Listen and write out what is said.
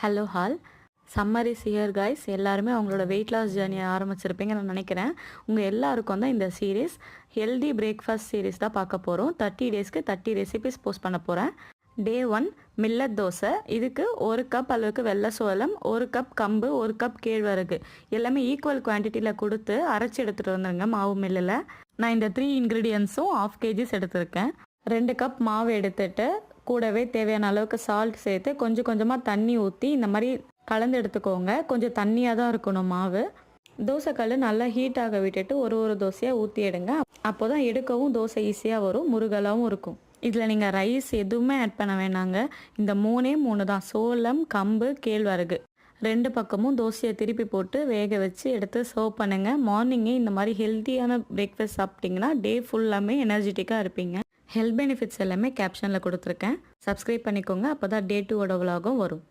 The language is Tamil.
Hello hall summer is here guys. எல்லாருமே அவங்களோட வெயிட் லாஸ் ஜேர்னியை ஆரம்பிச்சிருப்பீங்கன்னு நான் நினைக்கிறேன். உங்கள் எல்லாருக்கும் தான் இந்த சீரீஸ் ஹெல்தி பிரேக்ஃபாஸ்ட் சீரீஸ் தான் பார்க்க போகிறோம். 30 டேஸ்க்கு 30 ரெசிபிஸ் போஸ்ட் பண்ண போகிறேன். டே 1 மில்லட் தோசை. இதுக்கு 1 கப் அளவுக்கு வெள்ளை சோளம், 1 கப் கம்பு, 1 கப் கேழ்வரகு எல்லாமே ஈக்குவல் குவான்டிட்டியில் கொடுத்து அரைச்சி எடுத்துகிட்டு வந்துருங்க மாவு மில்லில். நான் இந்த 3 இன்க்ரீடியன்ஸும் 1/2 kgs எடுத்திருக்கேன். 2 கப் மாவு எடுத்துட்டு கூடவே தேவையான அளவுக்கு சால்ட் சேர்த்து கொஞ்சம் கொஞ்சமாக தண்ணி ஊற்றி இந்த மாதிரி கலந்து எடுத்துக்கோங்க. கொஞ்சம் தண்ணியாக தான் இருக்கணும் மாவு. தோசைக்கல் நல்லா ஹீட் ஆக விட்டுட்டு ஒரு தோசையாக ஊற்றி எடுங்க. அப்போ தான் எடுக்கவும் தோசை ஈஸியாக வரும், முருகலாகவும் இருக்கும். இதில் நீங்கள் ரைஸ் எதுவுமே ஆட் பண்ண வேணாங்க. இந்த 3 தான், சோளம், கம்பு, கேழ்வரகு. 2 பக்கமும் தோசையை திருப்பி போட்டு வேக வச்சு எடுத்து சர்வ் பண்ணுங்கள். மார்னிங்கே இந்த மாதிரி ஹெல்த்தியான பிரேக்ஃபாஸ்ட் சாப்பிட்டிங்கன்னா டே ஃபுல்லாமே எனர்ஜெட்டிக்காக இருப்பீங்க. ஹெல்த் பெனிஃபிட்ஸ் எல்லாமே கேப்ஷனில் கொடுத்துருக்கேன். சப்ஸ்கிரைப் பண்ணிக்கோங்க, அப்போ தான் டே 2 விலாகும் வரும்.